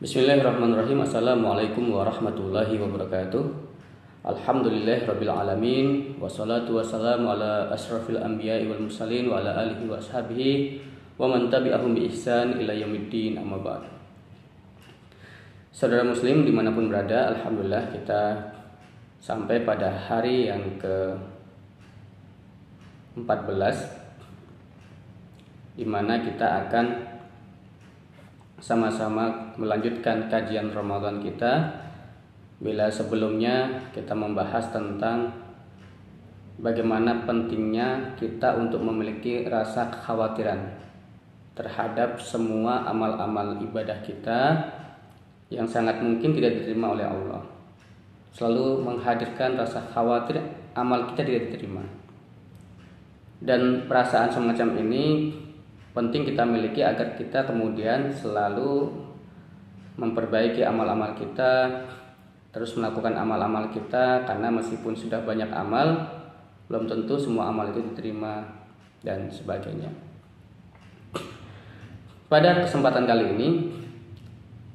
Bismillahirrahmanirrahim. Assalamualaikum warahmatullahi wabarakatuh. Alhamdulillahirabbil alamin wassalatu wassalamu ala asyrafil anbiya'i wal mursalin wa ala alihi wa ashabihi wa man tabi'ahum bi ihsan ila yaumiddin, amma ba'd. Saudara muslim dimanapun berada, alhamdulillah kita sampai pada hari yang ke-14 di mana kita akan sama-sama melanjutkan kajian Ramadan kita. Bila sebelumnya kita membahas tentang bagaimana pentingnya kita untuk memiliki rasa kekhawatiran terhadap semua amal-amal ibadah kita yang sangat mungkin tidak diterima oleh Allah. Selalu menghadirkan rasa khawatir amal kita tidak diterima. Dan perasaan semacam ini penting kita miliki agar kita kemudian selalu memperbaiki amal-amal kita, terus melakukan amal-amal kita, karena meskipun sudah banyak amal, belum tentu semua amal itu diterima dan sebagainya. Pada kesempatan kali ini,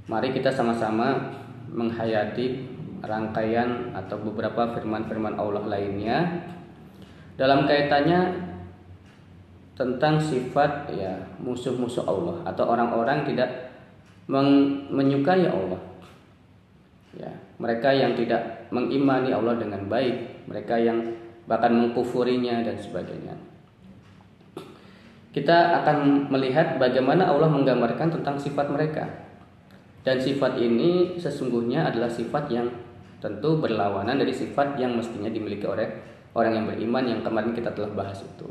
mari kita sama-sama menghayati rangkaian atau beberapa firman-firman Allah lainnya dalam kaitannya tentang sifat musuh-musuh Allah atau orang-orang tidak menyukai Allah. Mereka yang tidak mengimani Allah dengan baik, mereka yang bahkan mengkufurinya dan sebagainya. Kita akan melihat bagaimana Allah menggambarkan tentang sifat mereka. Dan sifat ini sesungguhnya adalah sifat yang tentu berlawanan dari sifat yang mestinya dimiliki oleh orang yang beriman yang kemarin kita telah bahas itu.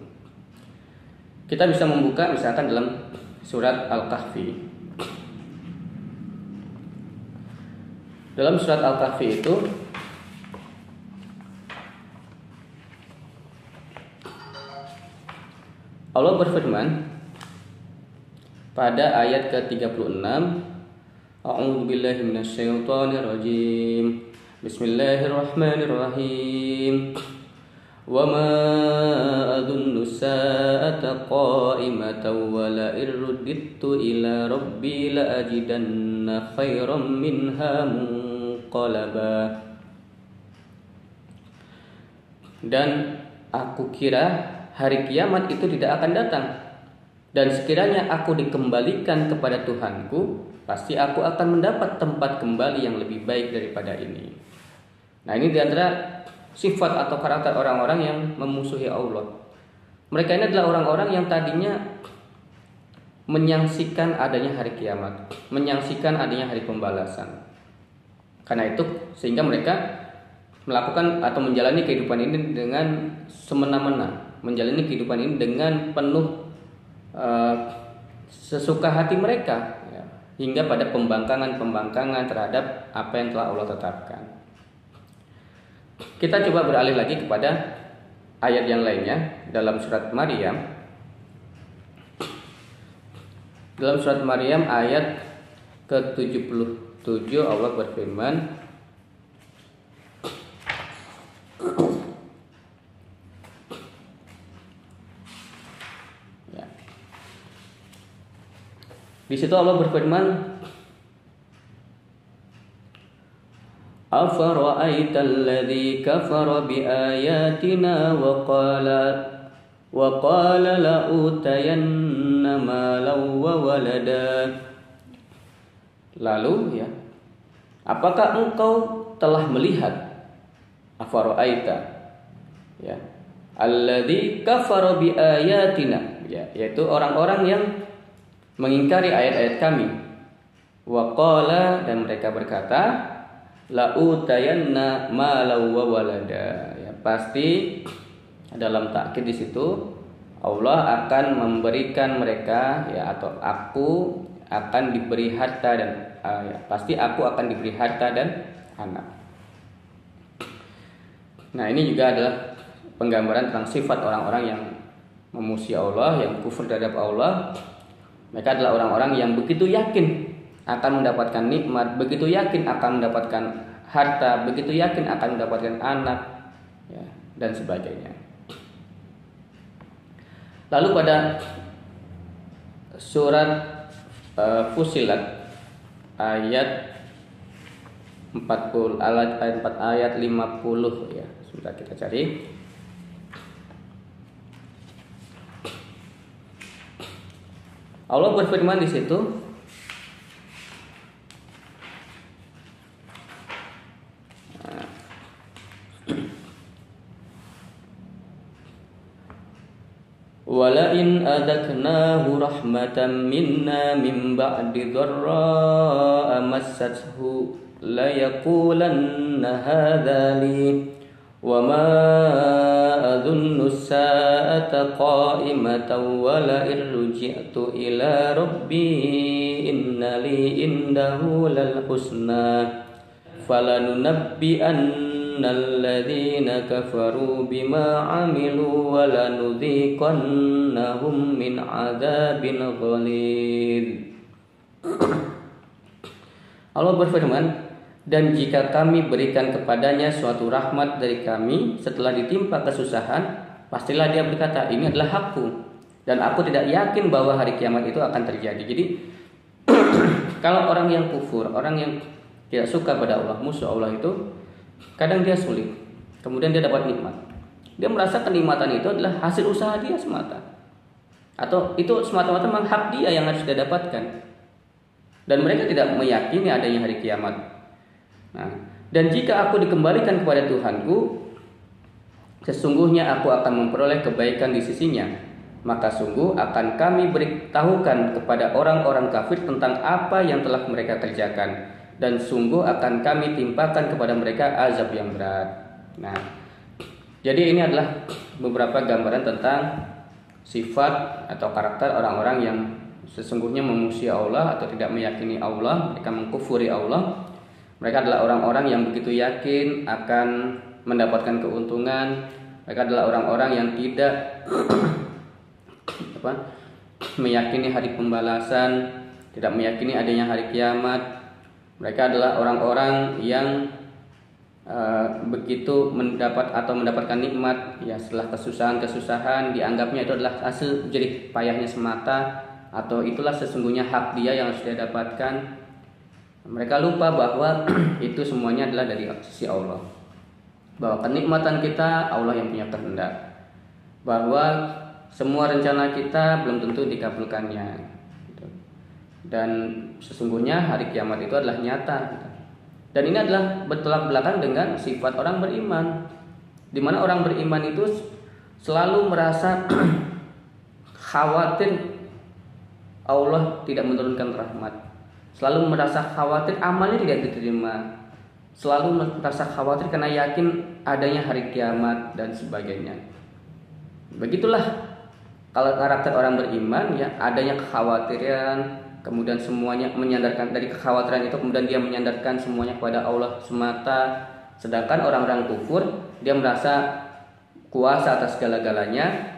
Kita bisa membuka misalkan dalam surat Al-Kahfi. Dalam surat Al-Kahfi itu Allah berfirman pada ayat ke-36, A'udzu billahi minasyaitonir rajim. Bismillahirrahmanirrahim. Wa ma adunnu sa'ata qa'imatan wa la irudditu ila rabbi la ajidanna khairan minha munqalaba. Dan aku kira hari kiamat itu tidak akan datang, dan sekiranya aku dikembalikan kepada Tuhanku, pasti aku akan mendapat tempat kembali yang lebih baik daripada ini. Nah, ini diantara sifat atau karakter orang-orang yang memusuhi Allah. Mereka ini adalah orang-orang yang tadinya menyaksikan adanya hari kiamat, menyaksikan adanya hari pembalasan. Karena itu sehingga mereka melakukan atau menjalani kehidupan ini dengan semena-mena, menjalani kehidupan ini dengan penuh sesuka hati mereka, hingga pada pembangkangan terhadap apa yang telah Allah tetapkan. Kita coba beralih lagi kepada ayat yang lainnya dalam surat Maryam. Dalam surat Maryam ayat ke-77 Allah berfirman, di situ Allah berfirman, Afara'aita alladhi kafara biayatina wa qala la'utayanna malan wa walada. Lalu apakah engkau telah melihat afara'aita alladhi kafara biayatina, yaitu orang-orang yang mengingkari ayat-ayat kami. Wa qala, dan mereka berkata, la'utayanna malan wa walada. Pasti dalam takkid di situ Allah akan memberikan mereka atau aku akan diberi harta dan pasti aku akan diberi harta dan anak. Nah, ini juga adalah penggambaran tentang sifat orang-orang yang memusuhi Allah, yang kufur terhadap Allah. Mereka adalah orang-orang yang begitu yakin akan mendapatkan nikmat, begitu yakin akan mendapatkan harta, begitu yakin akan mendapatkan anak, dan sebagainya. Lalu pada surat Fussilat ayat 40 ayat 50 ya. Sebentar kita cari. Allah berfirman di situ, walain adaknahu rahmatan minna min ba'di dharra'a massathu la yaqulanna hadza li wa ma adunnu as-sa'ata qa'imatan wa la irji'tu ila rabbi inna li indahu lal husna falanunabbi'anna alladzina kafaru bima 'amilu wa lanudhiqannahum min 'adzabin ghalidh. Allah berfirman, dan jika kami berikan kepadanya suatu rahmat dari kami setelah ditimpa kesusahan, pastilah dia berkata, ini adalah hakku, dan aku tidak yakin bahwa hari kiamat itu akan terjadi. Jadi kalau orang yang kufur, orang yang tidak suka pada Allah, musuh Allah itu, kadang dia sulit, kemudian dia dapat nikmat. Dia merasa kenikmatan itu adalah hasil usaha dia semata, atau itu semata-mata memang hak dia yang harus dia dapatkan. Dan mereka tidak meyakini adanya hari kiamat. Nah, dan jika aku dikembalikan kepada Tuhanku, sesungguhnya aku akan memperoleh kebaikan di sisinya, maka sungguh akan kami beritahukan kepada orang-orang kafir tentang apa yang telah mereka kerjakan, dan sungguh akan kami timpakan kepada mereka azab yang berat. Nah, jadi ini adalah beberapa gambaran tentang sifat atau karakter orang-orang yang sesungguhnya memusuhi Allah atau tidak meyakini Allah, mereka mengkufuri Allah. Mereka adalah orang-orang yang begitu yakin akan mendapatkan keuntungan. Mereka adalah orang-orang yang tidak meyakini hari pembalasan, tidak meyakini adanya hari kiamat. Mereka adalah orang-orang yang begitu mendapatkan nikmat ya setelah kesusahan dianggapnya itu adalah hasil jerih payahnya semata, atau itulah sesungguhnya hak dia yang harus dia dapatkan. Mereka lupa bahwa itu semuanya adalah dari sisi Allah, bahwa kenikmatan kita Allah yang punya kehendak, bahwa semua rencana kita belum tentu dikabulkannya, dan sesungguhnya hari kiamat itu adalah nyata. Dan ini adalah bertolak belakang dengan sifat orang beriman, di mana orang beriman itu selalu merasa khawatir Allah tidak menurunkan rahmat, selalu merasa khawatir amalnya tidak diterima, selalu merasa khawatir karena yakin adanya hari kiamat dan sebagainya. Begitulah kalau karakter orang beriman ya, adanya kekhawatiran, kemudian semuanya menyandarkan dari kekhawatiran itu, kemudian dia menyandarkan semuanya kepada Allah semata. Sedangkan orang-orang kufur, dia merasa kuasa atas segala-galanya,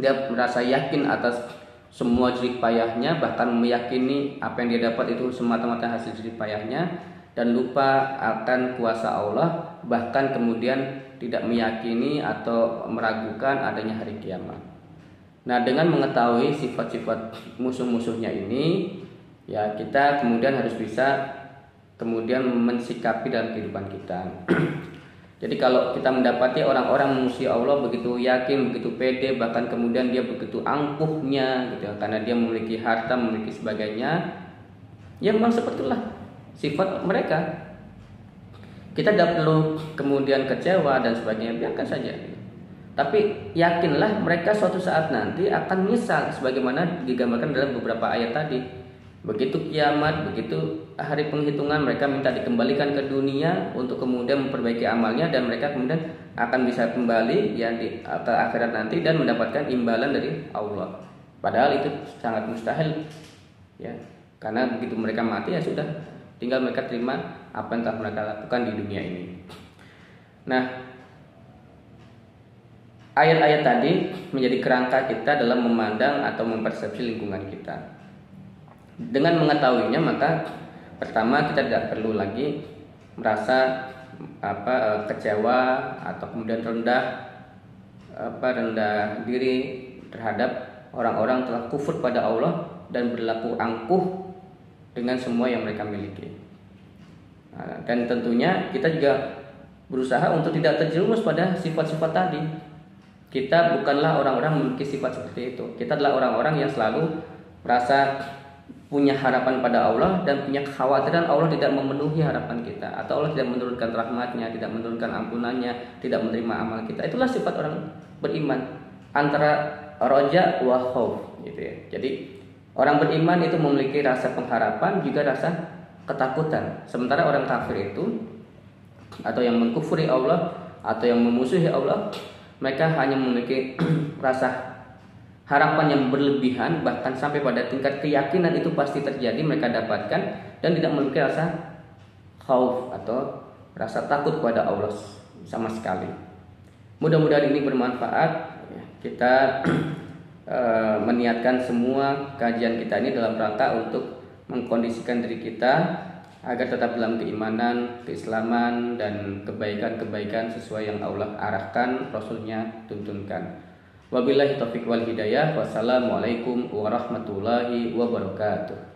dia merasa yakin atas semua jerih payahnya, bahkan meyakini apa yang dia dapat itu semata-mata hasil jerih payahnya, dan lupa akan kuasa Allah, bahkan kemudian tidak meyakini atau meragukan adanya hari kiamat. Nah, dengan mengetahui sifat-sifat musuh-musuhnya ini, ya kita kemudian harus bisa kemudian mensikapi dalam kehidupan kita. Jadi kalau kita mendapati orang-orang memusuhi Allah begitu yakin, begitu pede, bahkan kemudian dia begitu angkuhnya gitu, karena dia memiliki harta, memiliki sebagainya, ya memang sepertilah sifat mereka. Kita tidak perlu kemudian kecewa dan sebagainya, biarkan saja. Tapi yakinlah mereka suatu saat nanti akan menyesal, sebagaimana digambarkan dalam beberapa ayat tadi. Begitu kiamat, begitu hari penghitungan, mereka minta dikembalikan ke dunia untuk kemudian memperbaiki amalnya, dan mereka kemudian akan bisa kembali ya ke akhirat nanti dan mendapatkan imbalan dari Allah. Padahal itu sangat mustahil ya, karena begitu mereka mati ya sudah, tinggal mereka terima apa yang telah mereka lakukan di dunia ini. Nah, ayat-ayat tadi menjadi kerangka kita dalam memandang atau mempersepsi lingkungan kita. Dengan mengetahuinya, maka pertama kita tidak perlu lagi merasa kecewa atau kemudian rendah diri terhadap orang-orang telah kufur pada Allah dan berlaku angkuh dengan semua yang mereka miliki. Dan tentunya kita juga berusaha untuk tidak terjerumus pada sifat-sifat tadi. Kita bukanlah orang-orang memiliki sifat seperti itu. Kita adalah orang-orang yang selalu merasa punya harapan pada Allah dan punya kekhawatiran Allah tidak memenuhi harapan kita, atau Allah tidak menurunkan rahmatnya, tidak menurunkan ampunannya, tidak menerima amal kita. Itulah sifat orang beriman, antara roja wa khauf gitu ya. Jadi orang beriman itu memiliki rasa pengharapan juga rasa ketakutan. Sementara orang kafir itu, atau yang mengkufuri Allah atau yang memusuhi Allah, mereka hanya memiliki rasa harapan yang berlebihan, bahkan sampai pada tingkat keyakinan itu pasti terjadi mereka dapatkan, dan tidak memiliki rasa khauf atau rasa takut kepada Allah sama sekali. Mudah-mudahan ini bermanfaat. Kita meniatkan semua kajian kita ini dalam rangka untuk mengkondisikan diri kita agar tetap dalam keimanan, keislaman, dan kebaikan-kebaikan sesuai yang Allah arahkan, Rasulnya tuntunkan. Wabillahi taufiq wal hidayah. Wassalamualaikum warahmatullahi wabarakatuh.